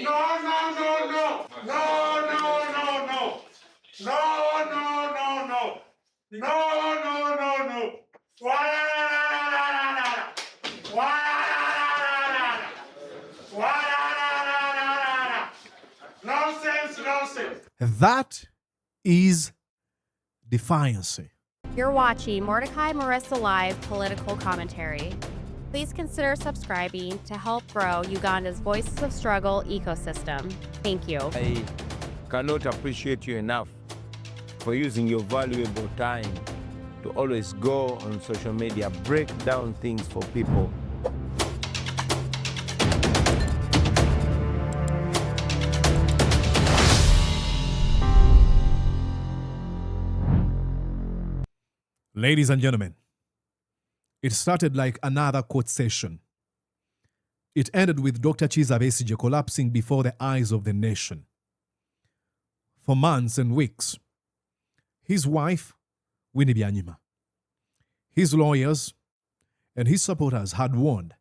No, no, no, no. No, no, no, no. No, no, no, no. No, no, no, no. Nonsense, nonsense. That is Defiance. You're watching Mordecai Marissa Live Political Commentary. Please consider subscribing to help grow Uganda's Voices of Struggle ecosystem. Thank you. I cannot appreciate you enough for using your valuable time to always go on social media, break down things for people. Ladies and gentlemen, it started like another court session. It ended with Dr. Kizza Besigye collapsing before the eyes of the nation. For months and weeks, his wife, Winnie Byanyima, his lawyers, and his supporters had warned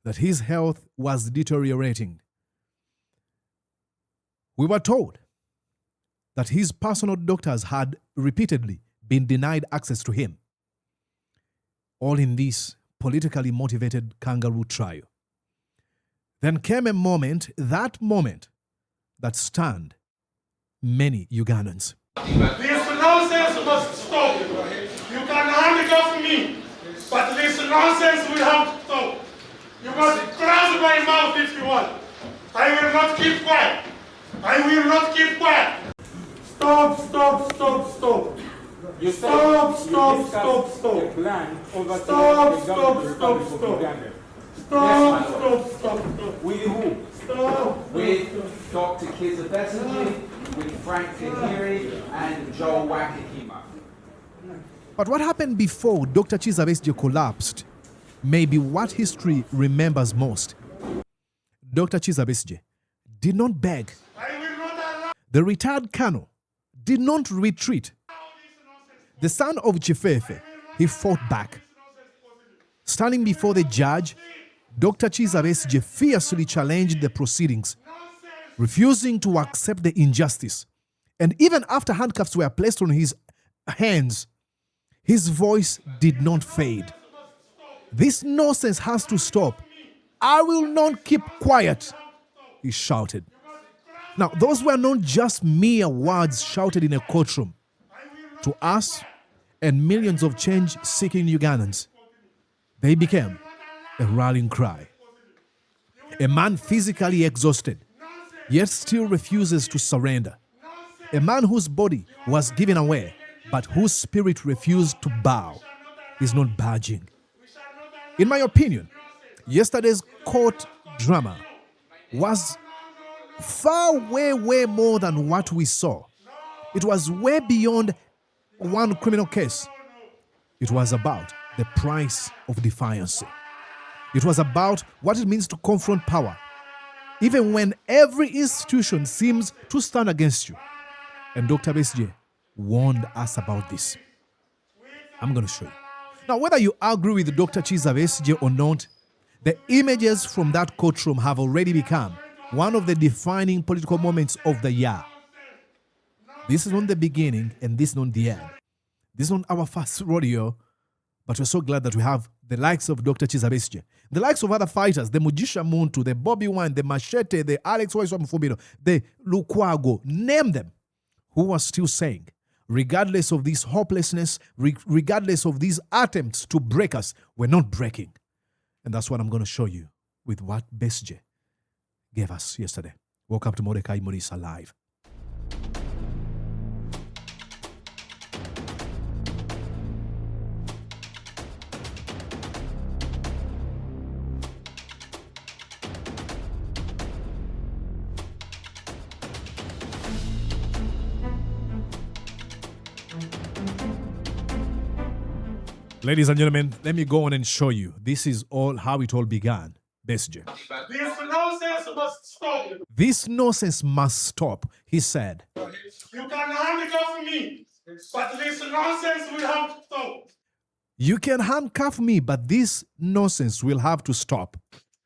that his health was deteriorating. We were told that his personal doctors had repeatedly been denied access to him. All in this politically motivated kangaroo trial. Then came a moment that stunned many Ugandans. This nonsense must stop. You can handcuff me, but this nonsense will have to stop. You must close my mouth if you want. I will not keep quiet. I will not keep quiet. Stop, stop, stop, stop. You Stop, said stop, you stop, discussed stop. the plan over Stop, the stop, government stop, of stop. Uganda. Stop, stop, stop, stop. With who? Stop. With Dr. Kizza Besigye, with Frank Kahiri, and Joel Wakahima. But what happened before Dr. Kizza Besigye collapsed may be what history remembers most. Dr. Kizza Besigye did not beg. I will not allow The retired colonel did not retreat. The son of Chifefe, he fought back. Standing before the judge, Dr. Kizza Besigye fiercely challenged the proceedings, refusing to accept the injustice. And even after handcuffs were placed on his hands, his voice did not fade. This nonsense has to stop. I will not keep quiet, he shouted. Now, those were not just mere words shouted in a courtroom. To us and millions of change-seeking Ugandans, they became a rallying cry. A man physically exhausted, yet still refuses to surrender. A man whose body was given away, but whose spirit refused to bow, is not budging. In my opinion, yesterday's court drama was far way more than what we saw. It was way beyond one criminal case. It was about the price of defiance. It was about what it means to confront power, even when every institution seems to stand against you. And Dr. Besigye warned us about this. I'm going to show you. Now, whether you agree with Dr. Kizza Besigye or not, the images from that courtroom have already become one of the defining political moments of the year. This is not the beginning and this is not the end. This is not our first rodeo, but we're so glad that we have the likes of Dr. Kizza Besigye, the likes of other fighters, the Mugisha Muntu, the Bobby Wine, the Machete, the Alex Waiswamufubino, the Lukwago, name them, who are still saying, regardless of this hopelessness, regardless of these attempts to break us, we're not breaking. And that's what I'm going to show you with what Besigye gave us yesterday. Welcome to Mordecai Marissa Live. Ladies and gentlemen, let me go on and show you. This is all how it all began. Besigye. this nonsense must stop. This nonsense must stop, he said. You can handcuff me, but this nonsense will have to stop. You can handcuff me, but this nonsense will have to stop.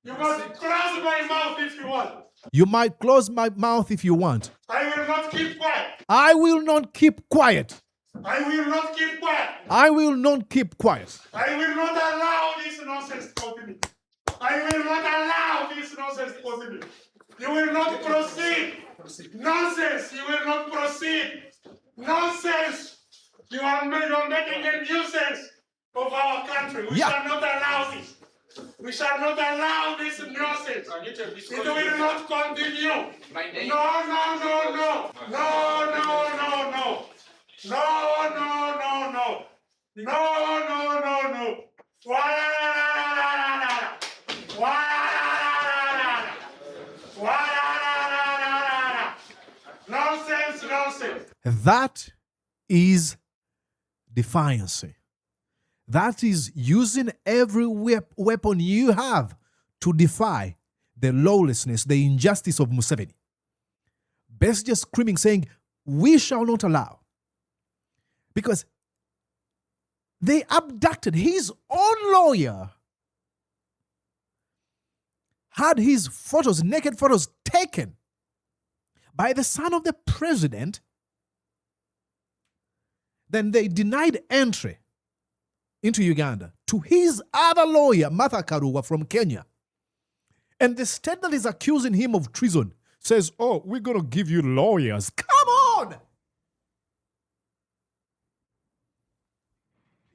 You must close my mouth if you want. You might close my mouth if you want. I will not keep quiet. I will not keep quiet. I will not keep quiet. I will not keep quiet. I will not allow this nonsense to continue. I will not allow this nonsense to continue. You will not proceed. Nonsense. You will not proceed. Nonsense. You are making a nuisance of our country. We shall not allow this. We shall not allow this nonsense. It will not continue. No, no, no, no. No, no, no, no. No, no, no, no. No, no, no, no. Nonsense, nonsense. That is defiance. That is using every weapon you have to defy the lawlessness, the injustice of Museveni. Besigye screaming, saying, we shall not allow. Because they abducted his own lawyer, had his photos, naked photos, taken by the son of the president. Then they denied entry into Uganda to his other lawyer, Martha Karua from Kenya. And the state that is accusing him of treason says, oh, we're going to give you lawyers. Come on!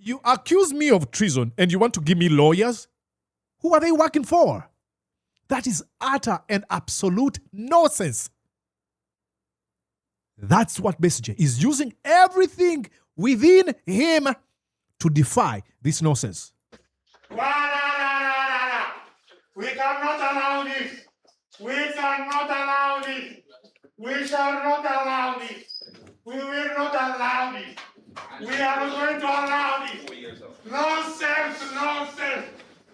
You accuse me of treason and you want to give me lawyers? Who are they working for? That is utter and absolute nonsense. That's what Besigye is using everything within him to defy this nonsense. We cannot allow this. We cannot allow this. We shall not allow this. We will not allow this. We are going to allow this. Nonsense, nonsense,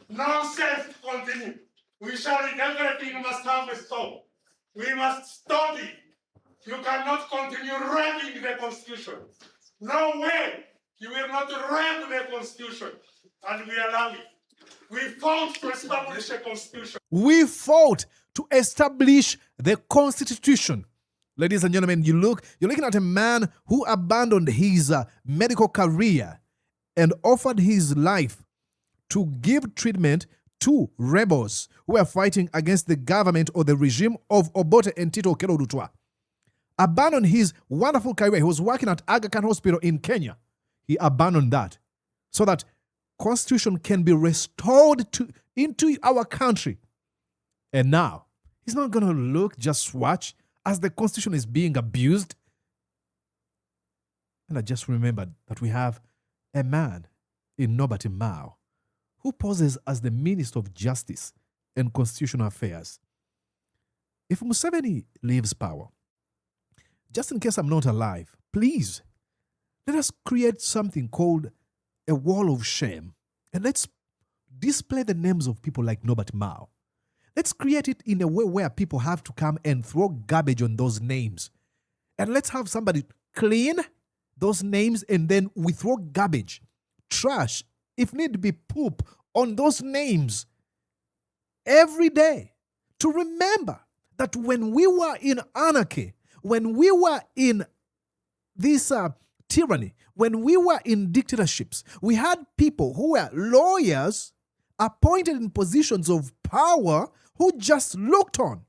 nonsense continue. We shall, everything must have a stop. We must stop it. You cannot continue reading the Constitution. No way. You will not read the Constitution. And we allow it. We fought to establish a Constitution. We fought to establish the Constitution. Ladies and gentlemen, you're looking at a man who abandoned his medical career and offered his life to give treatment to rebels who are fighting against the government or the regime of Obote and Tito Okello Lutwa. Abandoned his wonderful career. He was working at Aga Khan Hospital in Kenya. He abandoned that so that Constitution can be restored into our country. And now, he's not going to just watch as the Constitution is being abused. And I just remembered that we have a man in Nobati Mao who poses as the Minister of Justice and Constitutional Affairs. If Museveni leaves power, just in case I'm not alive, please, let us create something called a wall of shame. And let's display the names of people like Nobati Mao. Let's create it in a way where people have to come and throw garbage on those names. And let's have somebody clean those names and then we throw garbage, trash, if need be poop, on those names every day to remember that when we were in anarchy, when we were in this tyranny, when we were in dictatorships, we had people who were lawyers appointed in positions of power who just looked on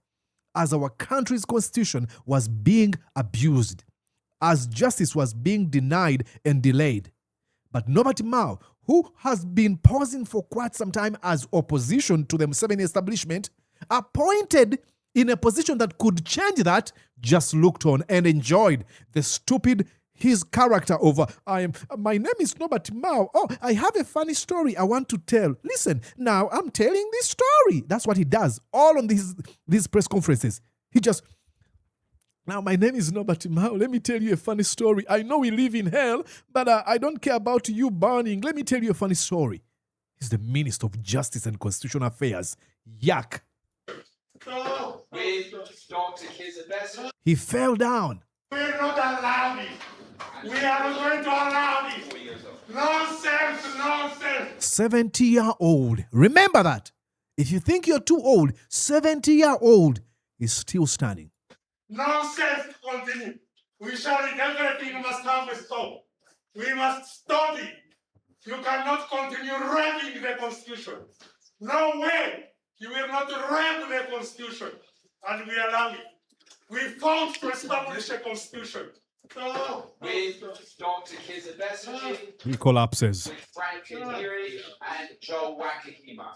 as our country's constitution was being abused, as justice was being denied and delayed. But Nobati Mao, who has been posing for quite some time as opposition to the Museveni establishment, appointed in a position that could change that, just looked on and enjoyed the stupid his character over. My name is Nobati Mao. Oh, I have a funny story I want to tell. Listen, now I'm telling this story. That's what he does all on these press conferences. He just, now my name is Nobati Mao. Let me tell you a funny story. I know we live in hell, but I don't care about you burning. Let me tell you a funny story. He's the Minister of Justice and Constitutional Affairs. Yuck. With Dr. Kizza Besigye. He fell down. We will not allow this. We are going to allow this. Nonsense, nonsense. 70-year-old. Remember that. If you think you're too old, 70-year-old is still standing. Nonsense continue. We shall read everything must have a stop. We must stop it. You cannot continue raping the Constitution. No way. You will not rape the Constitution. And we allow it. We fought to establish a Constitution. No. With Dr. Kizza Besigye, He collapses. with Frank Kahiri and Joel Wakahima.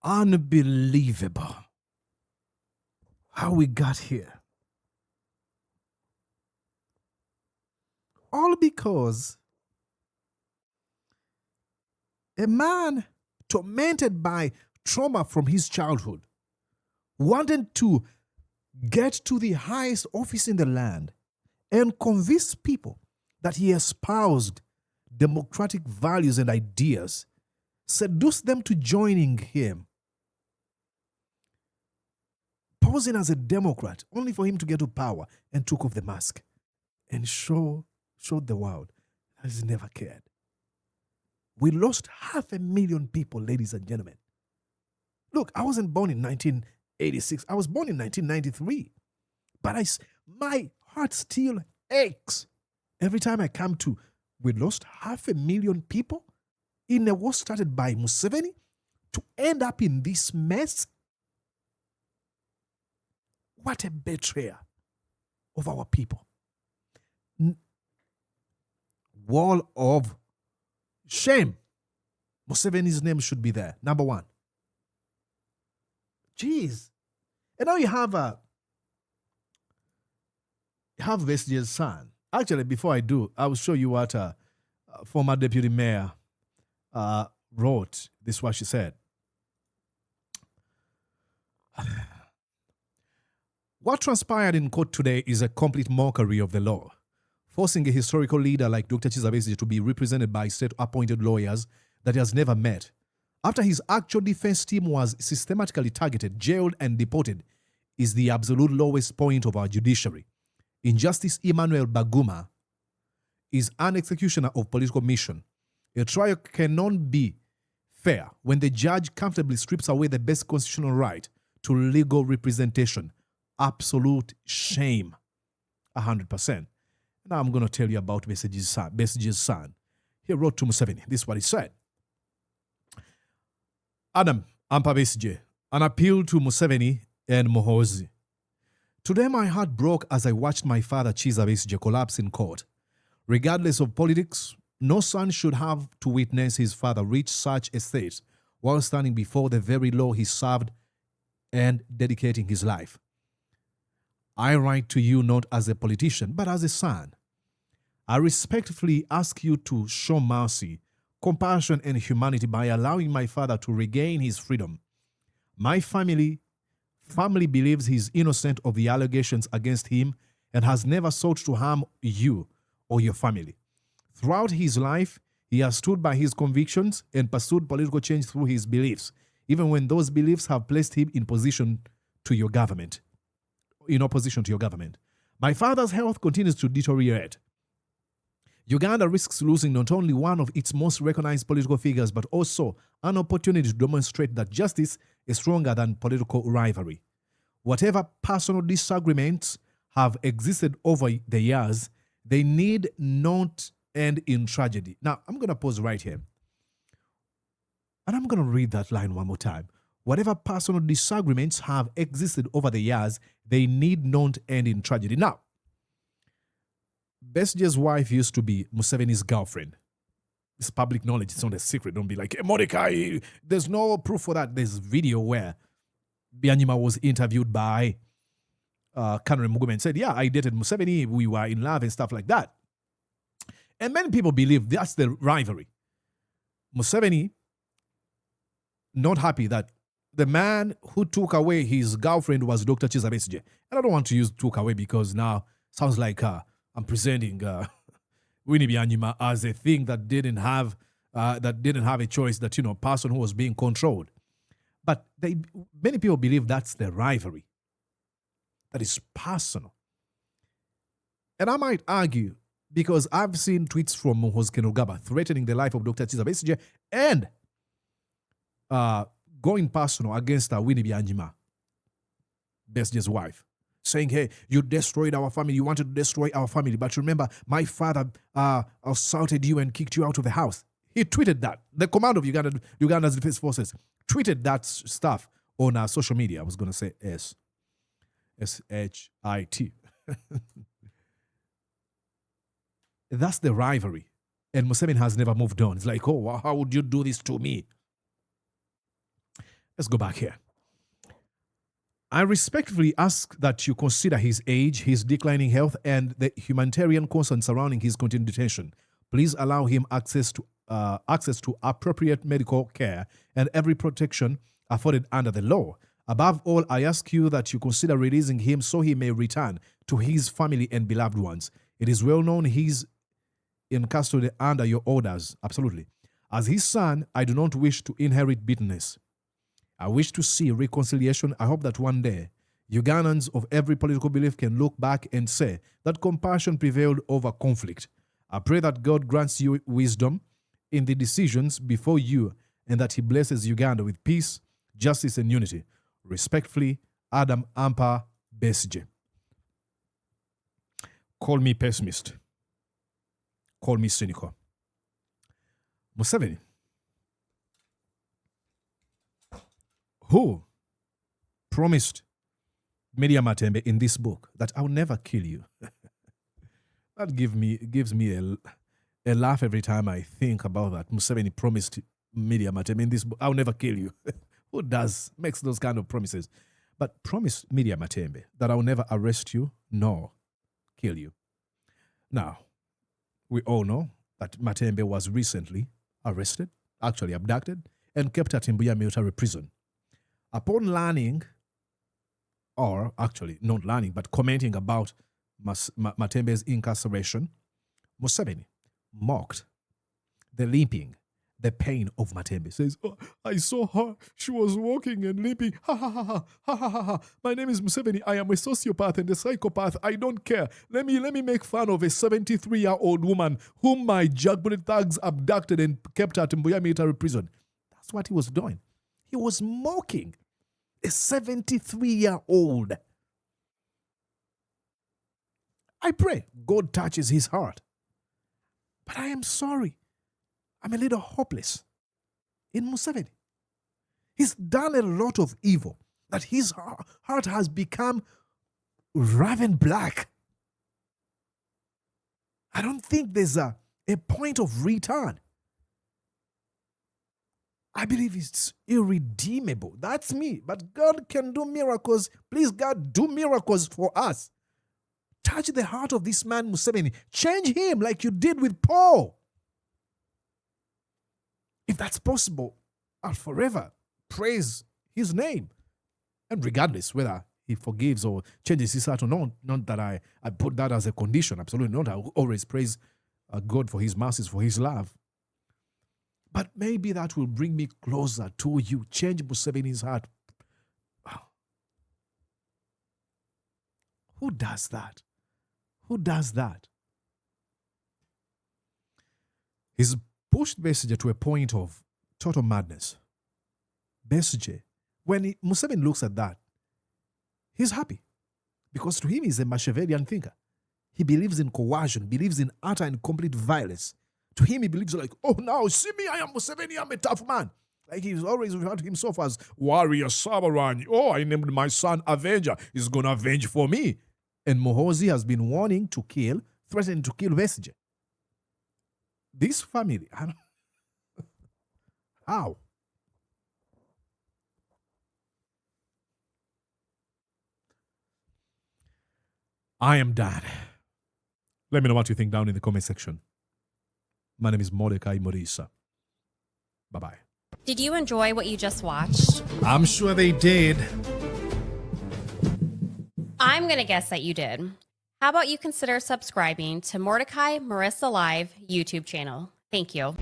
Unbelievable how we got here. All because a man tormented by trauma from his childhood wanted to get to the highest office in the land and convince people that he espoused democratic values and ideas, seduce them to joining him, posing as a Democrat, only for him to get to power and took off the mask and showed the world that he's never cared. We lost 500,000 people, ladies and gentlemen. Look, I wasn't born in 1986. I was born in 1993. But my heart still aches every time I come to, we lost 500,000 people in a war started by Museveni to end up in this mess. What a betrayal of our people. Wall of shame. Museveni's name should be there. Number one. Jeez. And now you have Besigye's son. Actually, before I do, I will show you what former deputy mayor wrote. This is what she said. What transpired in court today is a complete mockery of the law, forcing a historical leader like Dr. Kizza Besigye to be represented by state-appointed lawyers that he has never met. After his actual defense team was systematically targeted, jailed, and deported, is the absolute lowest point of our judiciary. Injustice Emmanuel Baguma is an executioner of political mission. A trial cannot be fair when the judge comfortably strips away the best constitutional right to legal representation. Absolute shame. 100%. Now I'm going to tell you about Besigye's son. He wrote to Museveni. This is what he said. Adam Ampa Besigye, an appeal to Museveni and Muhoozi. Today my heart broke as I watched my father Kizza Besigye collapse in court. Regardless of politics, no son should have to witness his father reach such a state while standing before the very law he served and dedicating his life. I write to you not as a politician, but as a son. I respectfully ask you to show mercy, compassion, and humanity by allowing my father to regain his freedom. My family believes he is innocent of the allegations against him and has never sought to harm you or your family. Throughout his life, he has stood by his convictions and pursued political change through his beliefs, even when those beliefs have placed him in opposition to your government. My father's health continues to deteriorate. Uganda risks losing not only one of its most recognized political figures, but also an opportunity to demonstrate that justice is stronger than political rivalry. Whatever personal disagreements have existed over the years, they need not end in tragedy. Now, I'm going to pause right here. And I'm going to read that line one more time. Whatever personal disagreements have existed over the years, they need not end in tragedy. Now, Besigye's wife used to be Museveni's girlfriend. It's public knowledge. It's not a secret. Don't be like, hey, Mordecai, there's no proof for that. There's video where Byanyima was interviewed by Karen Mugume and said, yeah, I dated Museveni. We were in love and stuff like that. And many people believe that's the rivalry. Museveni, not happy that the man who took away his girlfriend was Dr. Kizza Besigye. And I don't want to use took away because now sounds like I'm presenting Winnie Byanyima as a thing that didn't have a choice, that, person who was being controlled. But many people believe that's the rivalry. That is personal. And I might argue, because I've seen tweets from Muhoozi Kainerugaba threatening the life of Dr. Kizza Besigye and going personal against Winnie Byanyima, Besigye's wife, saying, hey, you destroyed our family. You wanted to destroy our family. But remember, my father assaulted you and kicked you out of the house. He tweeted that. The command of Uganda's Defense Forces tweeted that stuff on social media. I was going to say S-H-I-T. That's the rivalry. And Museveni has never moved on. It's like, oh, how would you do this to me? Let's go back here. I respectfully ask that you consider his age, his declining health, and the humanitarian concerns surrounding his continued detention. Please allow him access to appropriate medical care and every protection afforded under the law. Above all, I ask you that you consider releasing him so he may return to his family and beloved ones. It is well known he's in custody under your orders. Absolutely. As his son, I do not wish to inherit bitterness. I wish to see reconciliation. I hope that one day, Ugandans of every political belief can look back and say that compassion prevailed over conflict. I pray that God grants you wisdom in the decisions before you and that he blesses Uganda with peace, justice, and unity. Respectfully, Adam Ampa Besigye. Call me pessimist. Call me cynical. Museveni, who promised Media Matembe in this book that I'll never kill you. That gives me a laugh every time I think about that. Museveni promised Media Matembe in this book, I'll never kill you. Who makes those kind of promises? But promise Media Matembe that I'll never arrest you nor kill you. Now, we all know that Matembe was recently arrested, actually abducted, and kept at Mbuya military prison. Upon learning, or actually not learning, but commenting about Matembe's incarceration, Museveni mocked the limping, the pain of Matembe. Says, oh, I saw her. She was walking and limping. Ha ha ha ha ha ha ha ha. My name is Museveni. I am a sociopath and a psychopath. I don't care. Let me make fun of a 73-year-old woman whom my jackbooted thugs abducted and kept at Mbuya military prison. That's what he was doing. He was mocking a 73-year-old. I pray God touches his heart. But I am sorry. I'm a little hopeless in Museveni. He's done a lot of evil that his heart has become raven black. I don't think there's a point of return. I believe it's irredeemable. That's me. But God can do miracles. Please, God, do miracles for us. Touch the heart of this man, Museveni. Change him like you did with Paul. If that's possible, I'll forever praise his name. And regardless whether he forgives or changes his heart or not that I put that as a condition. Absolutely not. I will always praise God for his mercies, for his love. But maybe that will bring me closer to you. Change Museveni's heart. Who does that? Who does that? He's pushed Besigye to a point of total madness. Besigye, when Museveni looks at that, he's happy. Because to him, he's a Machiavellian thinker. He believes in coercion, believes in utter and complete violence. To him, he believes like, oh, now, see me, I am Museveni, I'm a tough man. Like he's always referred to himself as Warrior Samurai. Oh, I named my son Avenger. He's going to avenge for me. And Muhoozi has been warning to kill, threatening to kill Besigye. This family, I don't, how? I am done. Let me know what you think down in the comment section. My name is Mordecai Morisa. Bye-bye. Did you enjoy what you just watched? I'm sure they did. I'm going to guess that you did. How about you consider subscribing to Mordecai Marissa Live YouTube channel? Thank you.